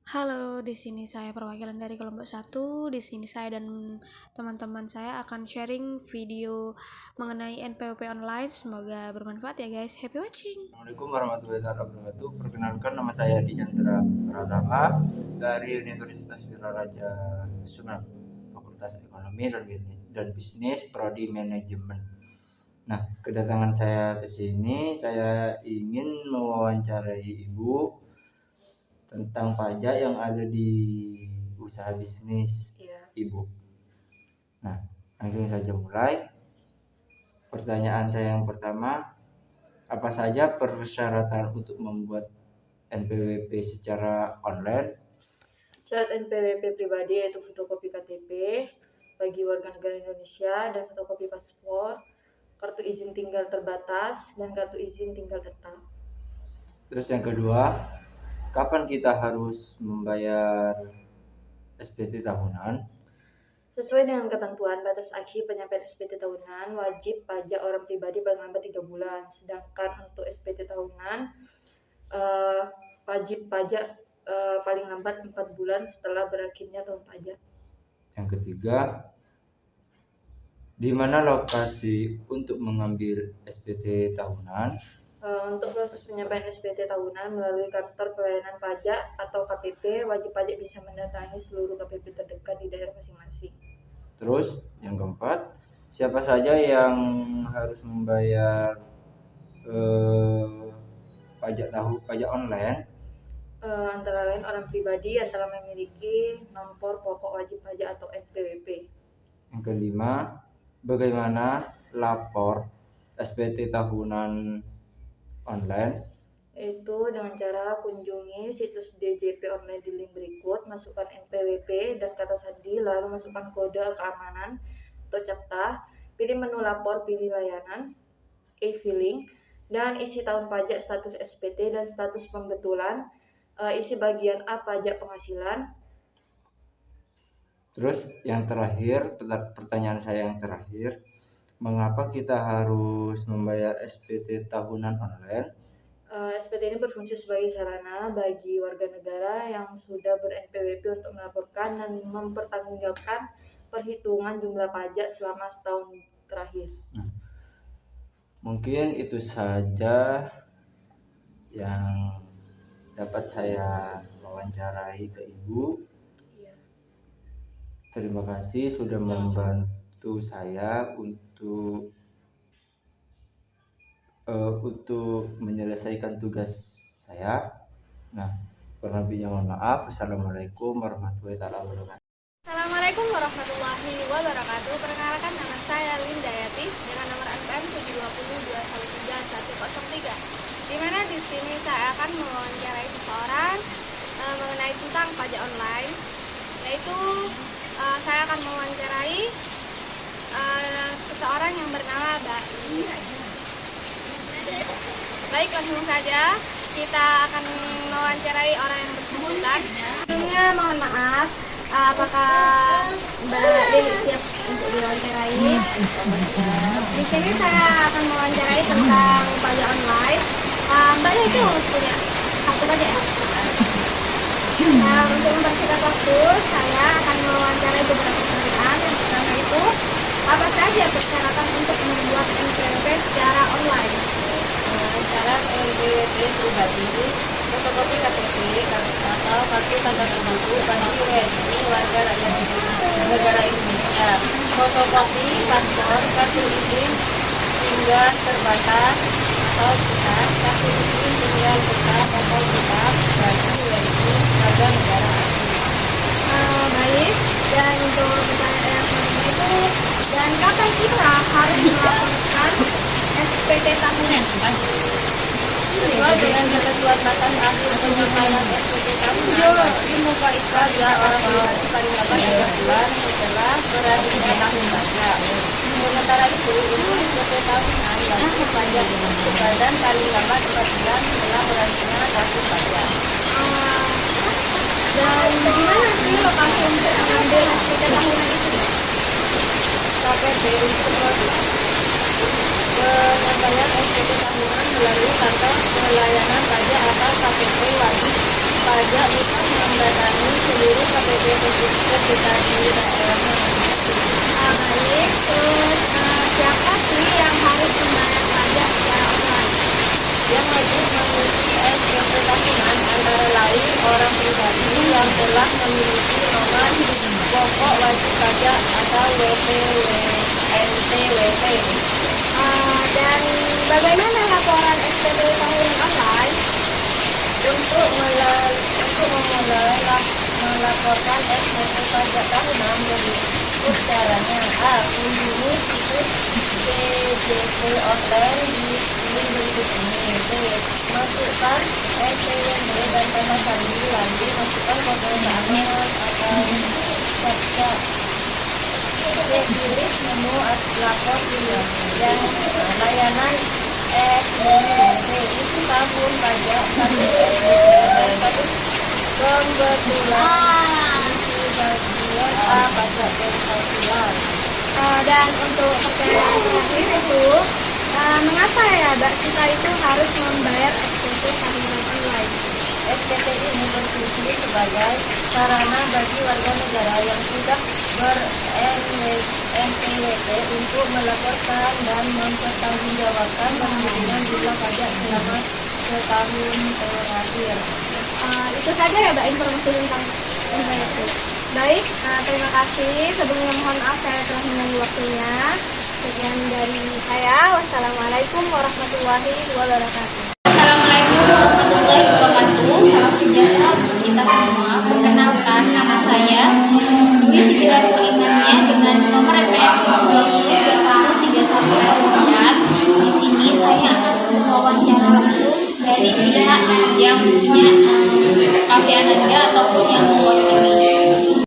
Halo, di sini saya perwakilan dari kelompok 1. Di sini saya dan teman-teman saya akan sharing video mengenai NPWP online. Semoga bermanfaat ya guys. Happy watching. Assalamualaikum warahmatullahi wabarakatuh. Perkenalkan, nama saya Dijantara Pratama dari Universitas Wiraraja Sunan, Fakultas Ekonomi dan Bisnis, Prodi Manajemen. Nah, kedatangan saya ke sini, saya ingin mewawancarai Ibu tentang pajak yang ada di usaha bisnis Ibu. Nah, langsung saja mulai. Pertanyaan saya yang pertama, apa saja persyaratan untuk membuat NPWP secara online? Syarat NPWP pribadi yaitu fotokopi KTP bagi warga negara Indonesia dan fotokopi paspor, kartu izin tinggal terbatas, dan kartu izin tinggal tetap. Terus yang kedua, kapan kita harus membayar SPT tahunan? Sesuai dengan ketentuan batas akhir penyampaian SPT tahunan, wajib pajak orang pribadi paling lambat 3 bulan. Sedangkan untuk SPT tahunan, wajib pajak paling lambat 4 bulan setelah berakhirnya tahun pajak. Yang ketiga, di mana lokasi untuk mengambil SPT tahunan? Untuk proses penyampaian SPT tahunan melalui kantor pelayanan pajak atau KPP, wajib pajak bisa mendatangi seluruh KPP terdekat di daerah masing-masing. Terus yang keempat, siapa saja yang harus membayar pajak online? Antara lain orang pribadi yang telah memiliki nomor pokok wajib pajak atau NPWP. Yang kelima, bagaimana lapor SPT tahunan online? Yaitu dengan cara kunjungi situs DJP online di link berikut, masukkan NPWP dan kata sandi, lalu masukkan kode keamanan atau CAPTCA, pilih menu lapor, pilih layanan, e-filing, dan isi tahun pajak, status SPT dan status pembetulan, isi bagian A pajak penghasilan. Terus yang terakhir, pertanyaan saya yang terakhir, mengapa kita harus membayar SPT tahunan online? SPT ini berfungsi sebagai sarana bagi warga negara yang sudah ber-NPWP untuk melaporkan dan mempertanggungjawabkan perhitungan jumlah pajak selama setahun terakhir. Mungkin itu saja yang dapat saya wawancarai ke Ibu. Terima kasih sudah membantu saya untuk menyelesaikan tugas saya. Nah, kurang lebihnya mohon maaf. Assalamualaikum warahmatullahi wabarakatuh. Assalamualaikum warahmatullahi wabarakatuh. Perkenalkan, nama saya Linda Yati dengan nomor NPM 720213103. Di mana di sini saya akan mewawancarai seseorang mengenai tentang pajak online, yaitu saya akan mewawancarai seseorang yang bernama Mbak. Baik, langsung saja kita akan mewawancarai orang yang bersangkutan. Sebelumnya mohon maaf, apakah Mbak Lili siap untuk diwawancarai? Di sini saya akan mewawancarai tentang pajak online. Mbaknya itu punya kartu pajak ya? Nah, untuk mempersingkat waktu, saya akan mewawancarai beberapa pertanyaan. Yang pertama itu, apa saja persyaratan untuk membuat NPWP secara online? Syarat NPWP pribadi, fotokopi KTP atau kartu tanda penduduk bagi WNI warga rakyat negara Indonesia, fotokopi paspor, kartu izin tinggal terbatas atau dinas, kartu izin tinggal tetap atau tetap bagi WNI warga negara asing. Baik, dan untuk pertanyaan yang kedua itu, dan kapan kita harus melaporkan SPT tahunan? Sesuai dengan ketentuan batas akhir penyampaian SPT tahunan, ya orang pribadi paling lambat 3 bulan setelah berakhirnya tahun pajak. Sementara itu, untuk SPT tahunan wajib pajak sebadan paling lambat 4 bulan setelah berakhirnya tahun pajak. Dan di mana sih lokasi untuk mengambil SPT tahunan itu? KPP penyampaian SPT tahunan melalui kantor pelayanan pajak atau KPP wajib pajak bisa mendatangi seluruh KPP register kita di daerah masing-masing. Baik, terus siapa sih yang harus membayar pajak secara online? Yang wajib mengisi SPT tahunan antara lain orang pribadi yang telah memiliki nomor pokok wajib pajak atau NPWP. Dan bagaimana laporan SPT tahunan online? Untuk memulai melaporkan SPT pajak tahunan berikut caranya. A. Kunjungi situs DJP online di link berikut ini. B. Masukkan NPWP dan nama sandi, lalu masukkan kode keamanan atau captcha. C. Pilih menu lapor yang layanan SPT isi tahun pajak kebetulan isi bagian A pajak penghasilan. Dan untuk pertanyaan terakhir itu, mengapa ya Mbak kita itu harus membayar SPT tahunan online? SPT ini berfungsi sebagai sarana bagi warga negara yang sudah ber-NPWP untuk melaporkan dan mempertanggungjawabkan pengiriman jumlah pajak selama setahun terakhir. Itu saja ya Mbak informasi tentang NPWP. Baik, terima kasih. Sebelumnya mohon maaf saya telah mengganggu waktunya. Sekian dari saya. Wassalamualaikum warahmatullahi wabarakatuh. Assalamualaikum warahmatullahi wabarakatuh. Salam sejahtera untuk kita semua. Perkenalkan, nama saya Dwi Fitriatul Imania dengan nomor NPM 213139. Di sini saya akan mewawancara langsung dari pihak yang punya kafe Ananda ataupun yang mewakili.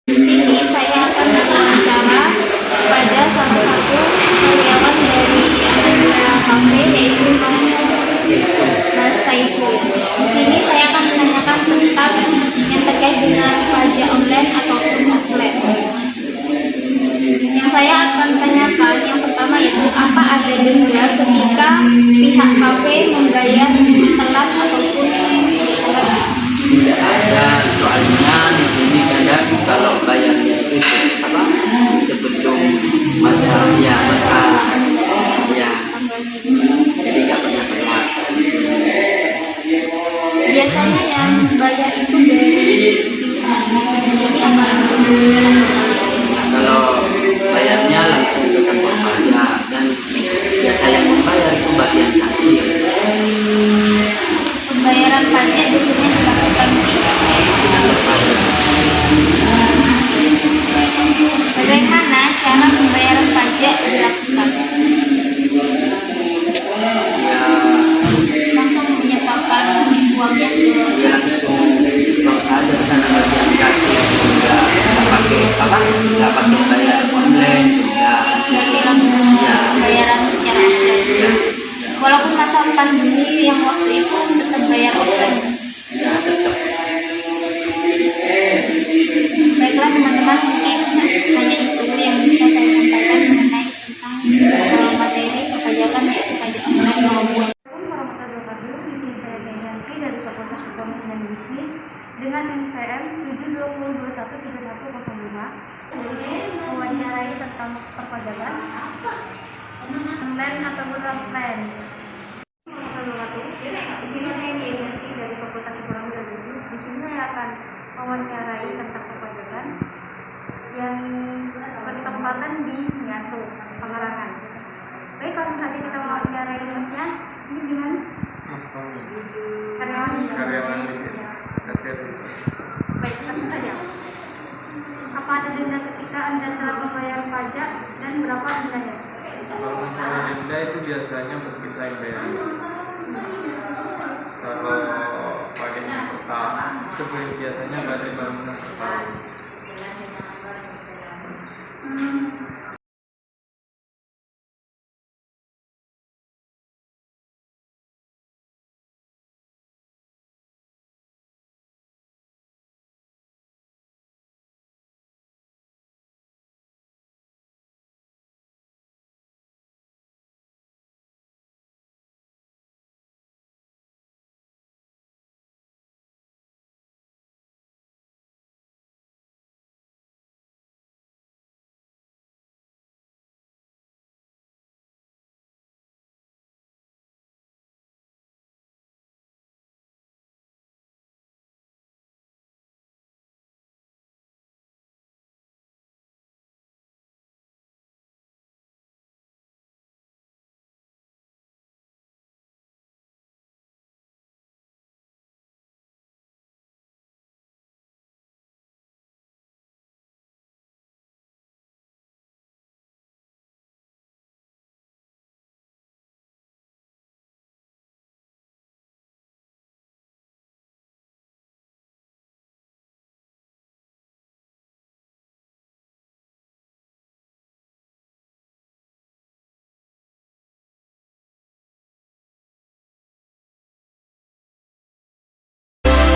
Di sini saya akan berbicara kepada salah satu karyawan dari Ananda Cafe yaitu Mas Saiful. Di sini saya akan menanyakan tentang yang terkait dengan pajak online ataupun offline. Yang saya akan tanyakan yang pertama yaitu apa ada denda ketika pihak kafe membayar telat ataupun tidak telat? Tidak ada, soalnya di sini kadang kalau bayarnya itu sebelum masa ya jadi nggak pernah telat. Biasanya yang bayar itu dari sini apa langsung dengan Kalau bayarnya langsung ke kantor pajak dan biasa yang membayar itu bagian kasir. pembayaran pajak biasanya dilakukan di Kantor pajak. bagaimana cara pembayaran pajak dilakukan? Ya, Langsung menyetorkan uangnya ke dia langsung setor saja ke sana bagian kasir, nggak pakai bayar online, berarti langsung pembayaran secara offline. ya, Walaupun masa pandemi yang waktu itu tetap bayar offline. ya tetap. Baiklah teman-teman, mungkin hanya itu yang bisa saya sampaikan mengenai tentang materi perpajakan yaitu pajak online maupun. Assalamualaikum warahmatullahi wabarakatuh. Di sini saya Jayanti dari Fakultas Ekonomi dan Bisnis dengan NPM 720213105. Jadi mewawancarai tentang perpajakan online ataupun offline. Di sini saya Jayanti dari Fakultas Ekonomi dan Bisnis. Di sini saya akan mewawancarai tentang perpajakan yang bertempatan di Niato, Pengarangan. Baik, langsung saja kita wawancarai Masnya. Ini gimana? Mas Tommy, Karyawan di sini? karyawan di sini, kasir. Baik, langsung saja. Apa ada denda ketika Anda telah membayar pajak dan berapa dendanya? Kalau masalah denda itu biasanya mesti kita yang bayar. Kalau pakai yang pertama itu biasanya bayar baru setahun.